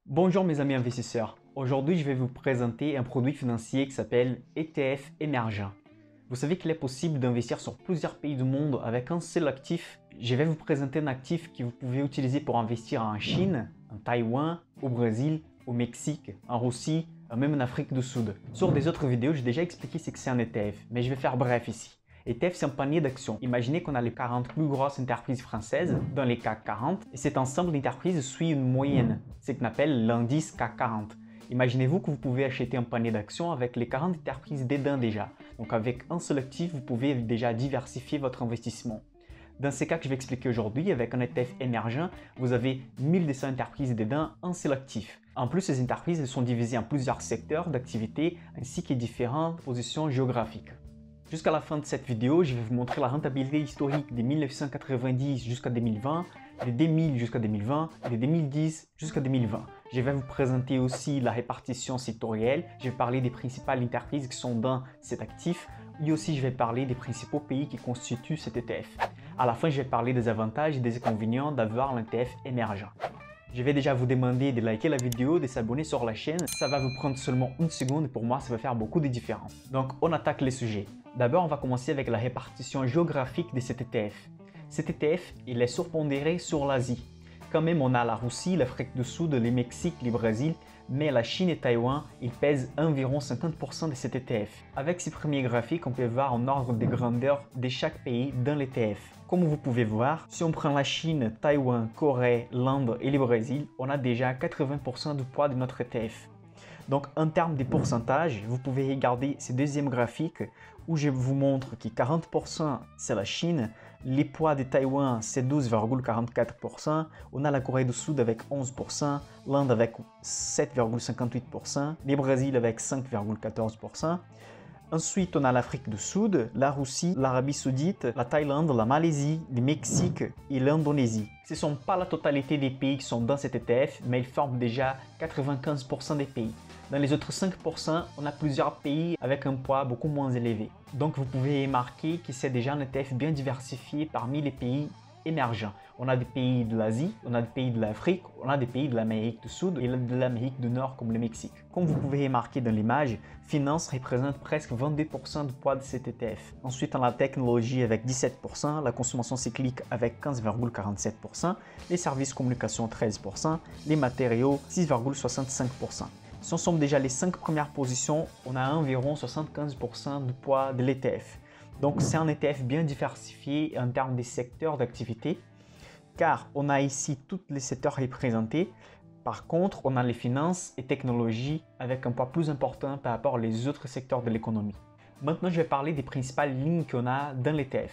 Bonjour mes amis investisseurs, aujourd'hui je vais vous présenter un produit financier qui s'appelle ETF émergent. Vous savez qu'il est possible d'investir sur plusieurs pays du monde avec un seul actif. Je vais vous présenter un actif que vous pouvez utiliser pour investir en Chine, en Taïwan, au Brésil, au Mexique, en Russie, même en Afrique du Sud. Sur des autres vidéos, j'ai déjà expliqué ce que c'est un ETF, mais je vais faire bref ici. ETF, c'est un panier d'actions. Imaginez qu'on a les 40 plus grosses entreprises françaises dans les CAC 40 et cet ensemble d'entreprises suit une moyenne, ce qu'on appelle l'indice CAC 40. Imaginez-vous que vous pouvez acheter un panier d'actions avec les 40 entreprises dedans déjà. Donc avec un seul actif, vous pouvez déjà diversifier votre investissement. Dans ces cas que je vais expliquer aujourd'hui, avec un ETF émergent, vous avez 1200 entreprises dedans, un seul actif. En plus, ces entreprises sont divisées en plusieurs secteurs d'activité ainsi que différentes positions géographiques. Jusqu'à la fin de cette vidéo, je vais vous montrer la rentabilité historique de 1990 jusqu'à 2020, de 2000 jusqu'à 2020 et de 2010 jusqu'à 2020. Je vais vous présenter aussi la répartition sectorielle, je vais parler des principales entreprises qui sont dans cet actif et aussi je vais parler des principaux pays qui constituent cet ETF. À la fin, je vais parler des avantages et des inconvénients d'avoir l'ETF émergent. Je vais déjà vous demander de liker la vidéo, de s'abonner sur la chaîne. Ça va vous prendre seulement une seconde et pour moi, ça va faire beaucoup de différence. Donc, on attaque les sujets. D'abord, on va commencer avec la répartition géographique de cet ETF. Cet ETF, il est surpondéré sur l'Asie. Quand même, on a la Russie, l'Afrique du Sud, le Mexique, le Brésil, mais la Chine et Taïwan, ils pèsent environ 50% de cet ETF. Avec ces premiers graphiques, on peut voir en ordre de grandeur de chaque pays dans l'ETF. Comme vous pouvez voir, si on prend la Chine, Taïwan, Corée, l'Inde et le Brésil, on a déjà 80% du poids de notre ETF. Donc en termes de pourcentage, vous pouvez regarder ce deuxième graphique où je vous montre que 40% c'est la Chine, les poids de Taïwan c'est 12,44%, on a la Corée du Sud avec 11%, l'Inde avec 7,58%, le Brésil avec 5,14%. Ensuite, on a l'Afrique du Sud, la Russie, l'Arabie Saoudite, la Thaïlande, la Malaisie, le Mexique et l'Indonésie. Ce ne sont pas la totalité des pays qui sont dans cet ETF, mais ils forment déjà 95% des pays. Dans les autres 5%, on a plusieurs pays avec un poids beaucoup moins élevé. Donc vous pouvez remarquer que c'est déjà un ETF bien diversifié parmi les pays émergents. On a des pays de l'Asie, on a des pays de l'Afrique, on a des pays de l'Amérique du Sud et de l'Amérique du Nord comme le Mexique. Comme vous pouvez remarquer dans l'image, finance représente presque 22% du poids de cet ETF. Ensuite, on a la technologie avec 17%, la consommation cyclique avec 15,47%, les services communication 13%, les matériaux 6,65%. Si on somme déjà les 5 premières positions, on a environ 75% du poids de l'ETF. Donc c'est un ETF bien diversifié en termes de secteurs d'activité, car on a ici tous les secteurs représentés. Par contre, on a les finances et technologies avec un poids plus important par rapport aux autres secteurs de l'économie. Maintenant, je vais parler des principales lignes qu'on a dans l'ETF.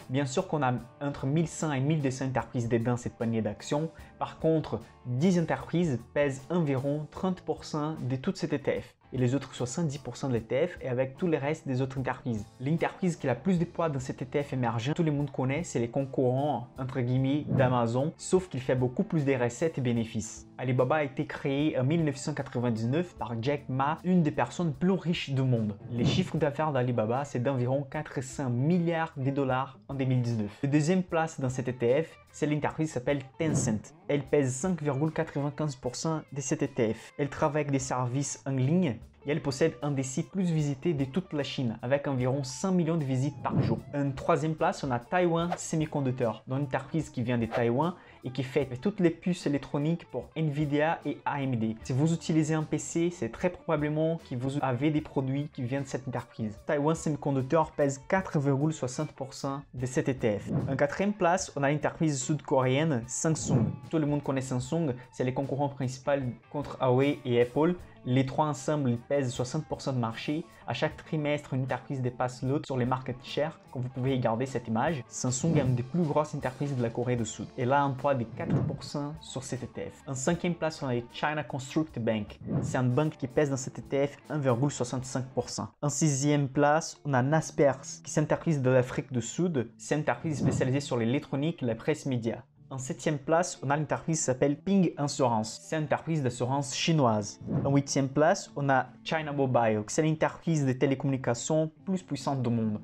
Bien sûr qu'on a entre 1100 et 1200 entreprises dedans cette panier d'actions. Par contre, 10 entreprises pèsent environ 30% de toute cette ETF. Et les autres 70% de l'ETF et avec tout le reste des autres entreprises. L'entreprise qui a le plus de poids dans cet ETF émergent, tout le monde connaît, c'est les concurrents entre guillemets d'Amazon, sauf qu'il fait beaucoup plus de recettes et bénéfices. Alibaba a été créé en 1999 par Jack Ma, une des personnes plus riches du monde. Les chiffres d'affaires d'Alibaba, c'est d'environ 400 milliards de dollars en 2019. La deuxième place dans cet ETF, c'est l'entreprise qui s'appelle Tencent. Elle pèse 5,95% de cet ETF. Elle travaille avec des services en ligne et elle possède un des sites plus visités de toute la Chine, avec environ 100 millions de visites par jour. En troisième place, on a Taiwan Semiconductor, une entreprise qui vient de Taïwan et qui fait toutes les puces électroniques pour Nvidia et AMD. Si vous utilisez un PC, c'est très probablement que vous avez des produits qui viennent de cette entreprise. Taiwan Semiconductor pèse 4,60% de cet ETF. En quatrième place, on a l'entreprise sud-coréenne Samsung. Tout le monde connaît Samsung, c'est les concurrents principaux contre Huawei et Apple. Les trois ensemble ils pèsent 60% de marché. À chaque trimestre, une entreprise dépasse l'autre sur les market share. Comme vous pouvez regarder cette image, Samsung est une des plus grosses entreprises de la Corée du Sud. Elle a un poids de 4% sur cet ETF. En cinquième place, on a China Construct Bank. C'est une banque qui pèse dans cet ETF 1,65%. En sixième place, on a Naspers, qui est une entreprise de l'Afrique du Sud. C'est une entreprise spécialisée sur l'électronique et la presse média. En septième place, on a l'entreprise qui s'appelle Ping Insurance. C'est une entreprise d'assurance chinoise. En huitième place, on a China Mobile, qui est l'entreprise de télécommunications plus puissante du monde.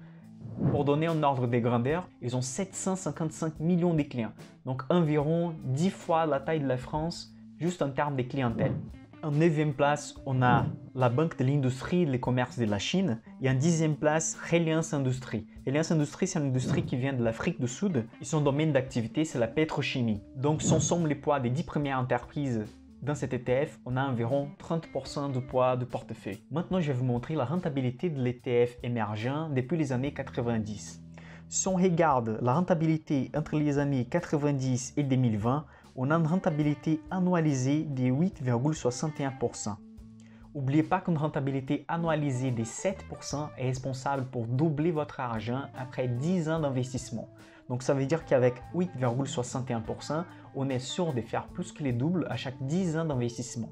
Pour donner un ordre de grandeur, ils ont 755 millions de clients, donc environ 10 fois la taille de la France juste en termes de clientèle. En 9e place, on a la Banque de l'Industrie et du Commerce de la Chine. Et en 10e place, Reliance Industrie. Reliance Industrie, c'est une industrie qui vient de l'Afrique du Sud et son domaine d'activité, c'est la pétrochimie. Donc, si on somme les poids des 10 premières entreprises dans cet ETF, on a environ 30% de poids de portefeuille. Maintenant, je vais vous montrer la rentabilité de l'ETF émergent depuis les années 90. Si on regarde la rentabilité entre les années 90 et 2020, on a une rentabilité annualisée de 8,61%. N'oubliez pas qu'une rentabilité annualisée de 7% est responsable pour doubler votre argent après 10 ans d'investissement. Donc ça veut dire qu'avec 8,61%, on est sûr de faire plus que les doubles à chaque 10 ans d'investissement.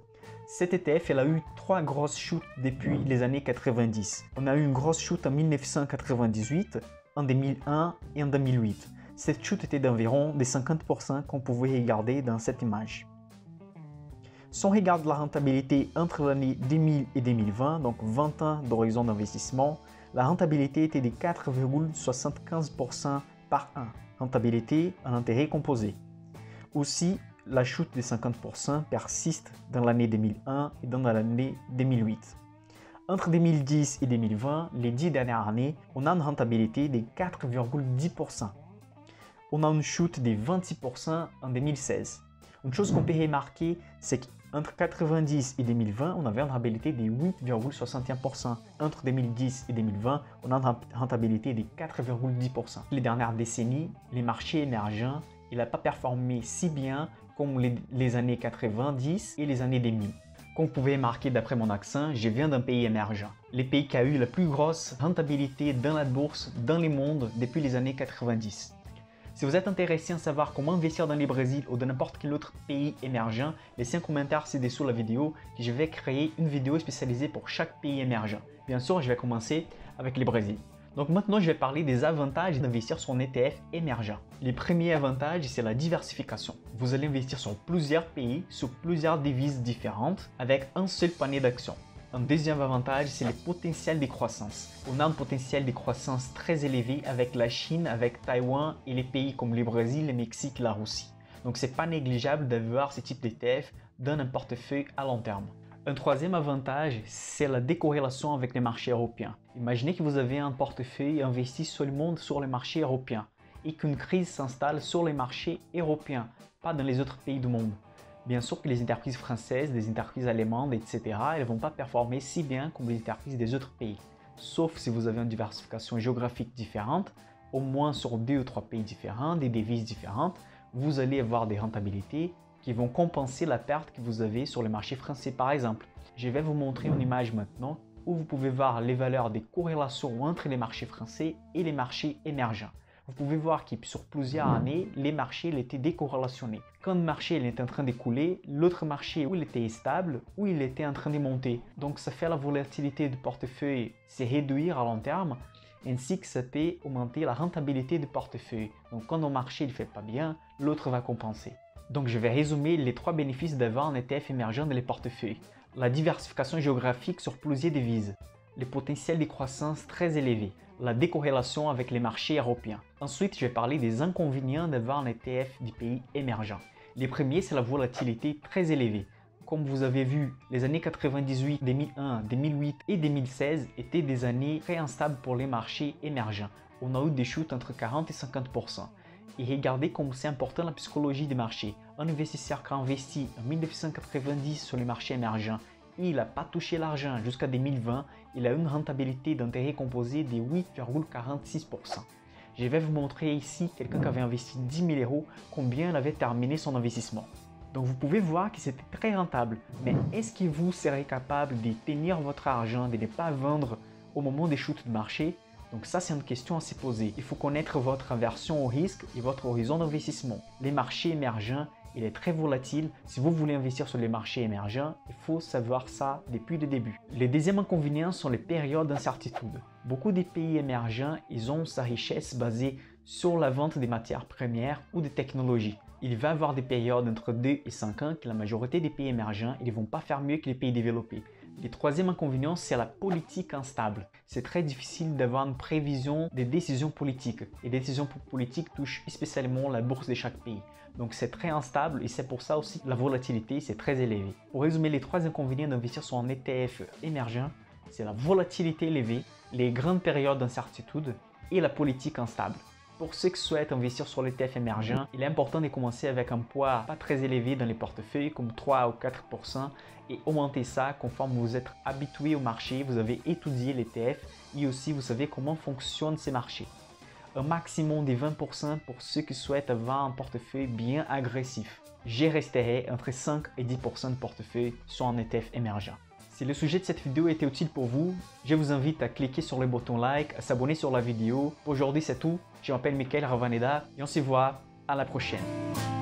Cet ETF, elle a eu 3 grosses chutes depuis les années 90. On a eu une grosse chute en 1998, en 2001 et en 2008. Cette chute était d'environ des 50% qu'on pouvait regarder dans cette image. Si on regarde la rentabilité entre l'année 2000 et 2020, donc 20 ans d'horizon d'investissement, la rentabilité était de 4,75% par an. Rentabilité en intérêt composé. Aussi, la chute de 50% persiste dans l'année 2001 et dans l'année 2008. Entre 2010 et 2020, les 10 dernières années, on a une rentabilité de 4,10%. On a une chute de 26% en 2016. Une chose qu'on peut remarquer, c'est qu'entre 90 et 2020, on avait une rentabilité de 8,61%. Entre 2010 et 2020, on a une rentabilité de 4,10%. Les dernières décennies, les marchés émergents, il n'a pas performé si bien comme les années 90 et les années 2000. Comme vous pouvez remarquer d'après mon accent, je viens d'un pays émergent. Le pays qui a eu la plus grosse rentabilité dans la bourse dans le monde depuis les années 90. Si vous êtes intéressé à savoir comment investir dans le Brésil ou dans n'importe quel autre pays émergent, laissez un commentaire ci-dessous la vidéo que je vais créer une vidéo spécialisée pour chaque pays émergent. Bien sûr, je vais commencer avec le Brésil. Donc maintenant, je vais parler des avantages d'investir sur un ETF émergent. Le premier avantage, c'est la diversification. Vous allez investir sur plusieurs pays, sur plusieurs devises différentes, avec un seul panier d'actions. Un deuxième avantage, c'est le potentiel de croissance. On a un potentiel de croissance très élevé avec la Chine, avec Taïwan et les pays comme le Brésil, le Mexique et la Russie. Donc ce n'est pas négligeable d'avoir ce type d'ETF dans un portefeuille à long terme. Un troisième avantage, c'est la décorrélation avec les marchés européens. Imaginez que vous avez un portefeuille investi seulement sur les marchés européens et qu'une crise s'installe sur les marchés européens, pas dans les autres pays du monde. Bien sûr que les entreprises françaises, les entreprises allemandes, etc., elles ne vont pas performer si bien comme les entreprises des autres pays. Sauf si vous avez une diversification géographique différente, au moins sur 2 ou 3 pays différents, des devises différentes, vous allez avoir des rentabilités qui vont compenser la perte que vous avez sur le marché français par exemple. Je vais vous montrer une image maintenant où vous pouvez voir les valeurs des corrélations entre les marchés français et les marchés émergents. Vous pouvez voir que sur plusieurs années, les marchés étaient décorrélationnés. Quand le marché était en train de couler, l'autre marché ou il était stable ou il était en train de monter. Donc ça fait la volatilité du portefeuille se réduire à long terme, ainsi que ça peut augmenter la rentabilité du portefeuille. Donc quand un marché ne fait pas bien, l'autre va compenser. Donc je vais résumer les 3 bénéfices d'avoir un ETF émergent dans les portefeuilles. La diversification géographique sur plusieurs devises, le potentiel de croissance très élevé, la décorrélation avec les marchés européens. Ensuite, je vais parler des inconvénients d'avoir un ETF du pays émergent. Les premiers, c'est la volatilité très élevée. Comme vous avez vu, les années 98, 2001, 2008 et 2016 étaient des années très instables pour les marchés émergents. On a eu des chutes entre 40 et 50%. Et regardez comme c'est important la psychologie des marchés. Un investisseur qui a investi en 1990 sur les marchés émergents et il n'a pas touché l'argent jusqu'à 2020, il a une rentabilité d'intérêt composé de 8,46%. Je vais vous montrer ici quelqu'un qui avait investi 10 000 euros, combien il avait terminé son investissement. Donc vous pouvez voir que c'était très rentable, mais est-ce que vous serez capable de tenir votre argent, de ne pas vendre au moment des chutes de marché? Donc ça, c'est une question à se poser. Il faut connaître votre aversion au risque et votre horizon d'investissement. Les marchés émergents, il est très volatile. Si vous voulez investir sur les marchés émergents, il faut savoir ça depuis le début. Les deuxièmes inconvénients sont les périodes d'incertitude. Beaucoup des pays émergents, ils ont sa richesse basée sur la vente des matières premières ou des technologies. Il va y avoir des périodes entre 2 et 5 ans que la majorité des pays émergents, ils ne vont pas faire mieux que les pays développés. Le troisième inconvénient, c'est la politique instable. C'est très difficile d'avoir une prévision des décisions politiques. Les décisions politiques touchent spécialement la bourse de chaque pays. Donc c'est très instable et c'est pour ça aussi que la volatilité c'est très élevée. Pour résumer, les trois inconvénients d'investir sur un ETF émergent, c'est la volatilité élevée, les grandes périodes d'incertitude et la politique instable. Pour ceux qui souhaitent investir sur l'ETF émergent, il est important de commencer avec un poids pas très élevé dans les portefeuilles, comme 3 ou 4%, et augmenter ça conforme vous êtes habitué au marché, vous avez étudié l'ETF et aussi vous savez comment fonctionnent ces marchés. Un maximum de 20% pour ceux qui souhaitent avoir un portefeuille bien agressif. Je resterai entre 5 et 10% de portefeuille sur un ETF émergent. Si le sujet de cette vidéo était utile pour vous, je vous invite à cliquer sur le bouton like, à s'abonner sur la vidéo. Aujourd'hui c'est tout, je m'appelle Michael Ravaneda et on se voit à la prochaine.